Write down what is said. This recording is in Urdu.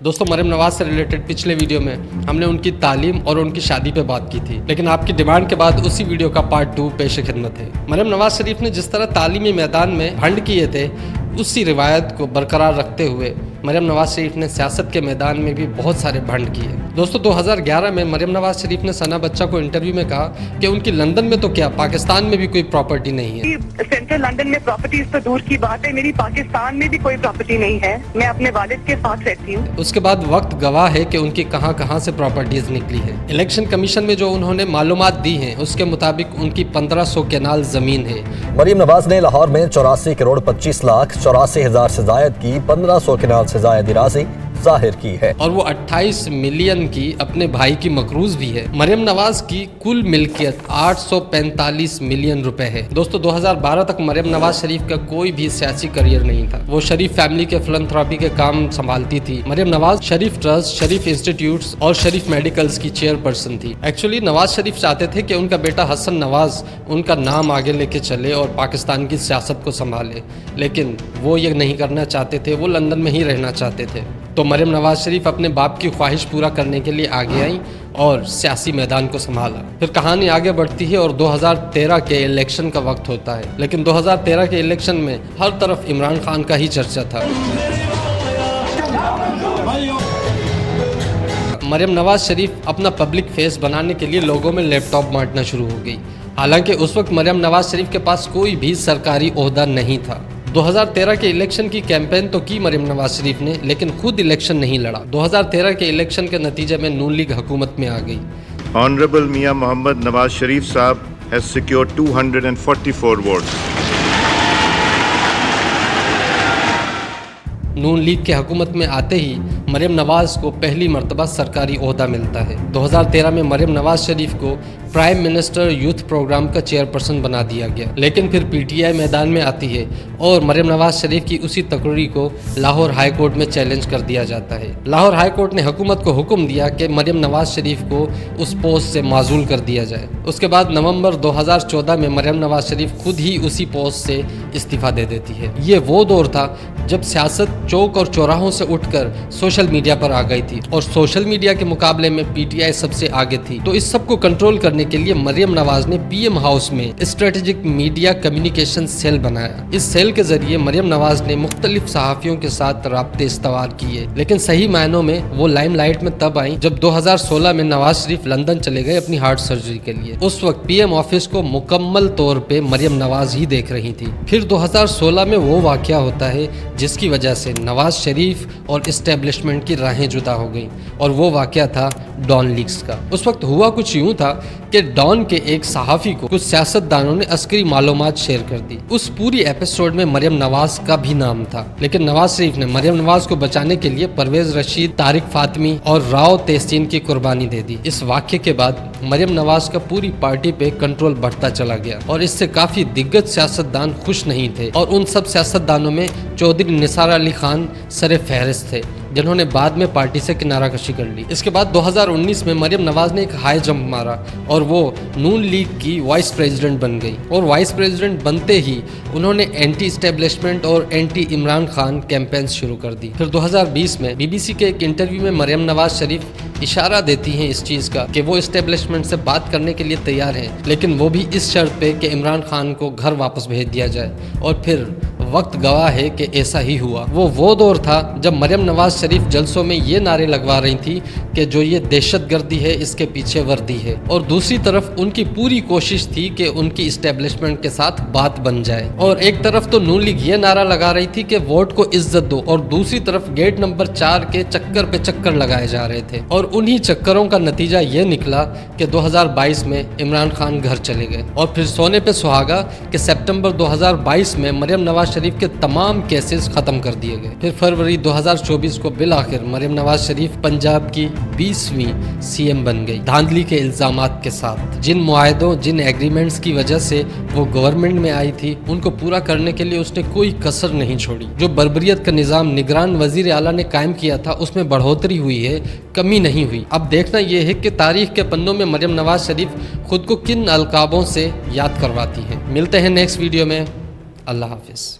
دوستوں مریم نواز سے ریلیٹڈ پچھلے ویڈیو میں ہم نے ان کی تعلیم اور ان کی شادی پہ بات کی تھی، لیکن آپ کی ڈیمانڈ کے بعد اسی ویڈیو کا پارٹ 2 پیش خدمت ہے۔ مریم نواز شریف نے جس طرح تعلیمی میدان میں بھنڈ کیے تھے، اسی روایت کو برقرار رکھتے ہوئے مریم نواز شریف نے سیاست کے میدان میں بھی بہت سارے بھنڈ کیے۔ دوستو 2011 میں مریم نواز شریف نے ثنا بچہ کو انٹرویو میں کہا کہ ان کی لندن میں تو کیا پاکستان میں بھی کوئی پراپرٹی نہیں ہے۔ سینٹرل لندن میں پراپرٹیز تو دور کی بات ہے، میری پاکستان میں بھی کوئی پراپرٹی نہیں ہے، میں اپنے والد کے ساتھ رہتی ہوں۔ اس کے بعد وقت گواہ ہے کہ ان کی کہاں کہاں سے پراپرٹیز نکلی ہے۔ الیکشن کمیشن میں جو انہوں نے معلومات دی ہیں اس کے مطابق ان کی 1500 کنال زمین ہے۔ مریم نواز نے لاہور میں 84 کروڑ 25 لاکھ 84 ہزار سے زائد کی 1500 کنال سے زائد اراضی ظاہر کی ہے، اور وہ 28 ملین کی اپنے بھائی کی مقروض بھی ہے۔ مریم نواز کی کل ملکیت 845 ملین روپے ہے۔ دوستو 2012 تک مریم نواز شریف کا کوئی بھی سیاسی کریئر نہیں تھا، وہ شریف فیملی کے فلنتھراپی کے کام سنبھالتی تھی۔ مریم نواز شریف ٹرسٹ، شریف انسٹیٹیوٹس اور شریف میڈیکلز کی چیئر پرسن تھی۔ ایکچولی نواز شریف چاہتے تھے کہ ان کا بیٹا حسن نواز ان کا نام آگے لے کے چلے اور پاکستان کی سیاست کو سنبھالے، لیکن وہ یہ نہیں کرنا چاہتے تھے، وہ لندن میں ہی رہنا چاہتے تھے۔ تو مریم نواز شریف اپنے باپ کی خواہش پورا کرنے کے لیے آگے آئیں اور سیاسی میدان کو سنبھالا۔ پھر کہانی آگے بڑھتی ہے اور 2013 کے الیکشن کا وقت ہوتا ہے، لیکن 2013 کے الیکشن میں ہر طرف عمران خان کا ہی چرچا تھا۔ مریم نواز شریف اپنا پبلک فیس بنانے کے لیے لوگوں میں لیپ ٹاپ بانٹنا شروع ہو گئی، حالانکہ اس وقت مریم نواز شریف کے پاس کوئی بھی سرکاری عہدہ نہیں تھا۔ 2013 کے الیکشن کی کیمپین تو کی مریم نواز شریف نے، لیکن خود الیکشن نہیں لڑا۔ 2013 کے الیکشن کے نتیجے میں نون لیگ حکومت میں آ گئی۔ Honorable Mia Mohammad Nawaz Sharif Saab has secured 244 votes. Noon League کے حکومت میں آتے ہی مریم نواز کو پہلی مرتبہ سرکاری عہدہ ملتا ہے۔ 2013 میں مریم نواز شریف کو پرائم منسٹر یوتھ پروگرام کا چیئر پرسن بنا دیا گیا، لیکن پھر پی ٹی آئی میدان میں آتی ہے اور مریم نواز شریف کی اسی تقرری کو لاہور ہائی کورٹ میں چیلنج کر دیا جاتا ہے۔ لاہور ہائی کورٹ نے حکومت کو حکم دیا کہ مریم نواز شریف کو اس پوسٹ سے معزول کر دیا جائے۔ اس کے بعد نومبر 2014 میں مریم نواز شریف خود ہی اسی پوسٹ سے استعفیٰ دے دیتی ہے۔ یہ وہ دور تھا جب سیاست چوک اور چوراہوں سے اٹھ کر سوشل میڈیا پر آ گئی تھی، اور سوشل میڈیا کے مقابلے میں پی ٹی آئی سب سے آگے تھی۔ تو اس سب کو کنٹرول کرنے کے لیے مریم نواز نے پی ایم ہاؤس میں اسٹریٹجک میڈیا کمیونیکیشن سیل بنایا۔ اس سیل کے ذریعے مریم نواز نے مختلف صحافیوں کے ساتھ رابطے استوار کیے، لیکن صحیح معنوں میں وہ لائم لائٹ میں تب آئیں جب 2016 میں نواز شریف لندن چلے گئے اپنی ہارٹ سرجری کے لیے۔ اس وقت پی ایم آفس کو مکمل طور پہ مریم نواز ہی دیکھ رہی تھی۔ پھر 2016 میں وہ واقعہ ہوتا ہے جس کی وجہ سے نواز شریف اور اسٹیبلشمنٹ کی راہیں جدا ہو گئیں، اور وہ واقعہ تھا ڈان لیکس کا۔ اس وقت ہوا کچھ یوں تھا کہ ڈان کے ایک صحافی کو کچھ سیاست دانوں نے عسکری معلومات شیئر کر دی۔ اس پوری ایپیسوڈ میں مریم نواز کا بھی نام تھا، لیکن نواز شریف نے مریم نواز کو بچانے کے لیے پرویز رشید، طارق فاطمی اور راؤ تحسین کی قربانی دے دی۔ اس واقعے کے بعد مریم نواز کا پوری پارٹی پہ کنٹرول بڑھتا چلا گیا، اور اس سے کافی دگج سیاستدان خوش نہیں تھے، اور ان سب سیاستدانوں میں چودھری نثار علی خان سر فہرست تھے، جنہوں نے بعد میں پارٹی سے کنارہ کشی کر لی۔ اس کے بعد 2019 میں مریم نواز نے ایک ہائی جمپ مارا اور وہ نون لیگ کی وائس پریزیڈنٹ بن گئی، اور وائس پریزیڈنٹ بنتے ہی انہوں نے اینٹی اسٹیبلشمنٹ اور اینٹی عمران خان کیمپینز شروع کر دی۔ پھر 2020 میں بی بی سی کے ایک انٹرویو میں مریم نواز شریف اشارہ دیتی ہیں اس چیز کا کہ وہ اسٹیبلشمنٹ سے بات کرنے کے لیے تیار ہیں، لیکن وہ بھی اس شرط پہ کہ عمران خان کو گھر واپس بھیج دیا جائے، اور پھر وقت گواہ ہے کہ ایسا ہی ہوا۔ وہ دور تھا جب مریم نواز شریف جلسوں میں یہ نعرے لگوا رہی تھی کہ جو یہ دہشت گردی ہے اس کے پیچھے وردی ہے، اور دوسری طرف ان کی پوری کوشش تھی کہ ان کی اسٹیبلشمنٹ کے ساتھ بات بن جائے۔ اور ایک طرف تو نون لیگ یہ نعرہ لگا رہی تھی کہ ووٹ کو عزت دو، اور دوسری طرف گیٹ نمبر 4 کے چکر پہ چکر لگائے جا رہے تھے، اور انہی چکروں کا نتیجہ یہ نکلا کہ 2022 میں عمران خان گھر چلے گئے، اور پھر سونے پہ سہاگا کہ سپٹمبر 2022 میں مریم نواز شریف کے تمام کیسز ختم کر دیے گئے۔ پھر فروری 2024 کو بالآخر مریم نواز شریف پنجاب کی 20ویں سی ایم بن گئی، دھاندلی کے الزامات کے ساتھ۔ جن معاہدوں، جن ایگریمنٹس کی وجہ سے وہ گورنمنٹ میں آئی تھی، ان کو پورا کرنے کے لیے اس نے کوئی کسر نہیں چھوڑی۔ جو بربریت کا نظام نگران وزیر اعلیٰ نے قائم کیا تھا، اس میں بڑھوتری ہوئی ہے، کمی نہیں ہوئی۔ اب دیکھنا یہ ہے کہ تاریخ کے پنوں میں مریم نواز شریف خود کو کن القابوں سے یاد کرواتی ہے۔ ملتے ہیں نیکسٹ ویڈیو میں۔ اللہ حافظ۔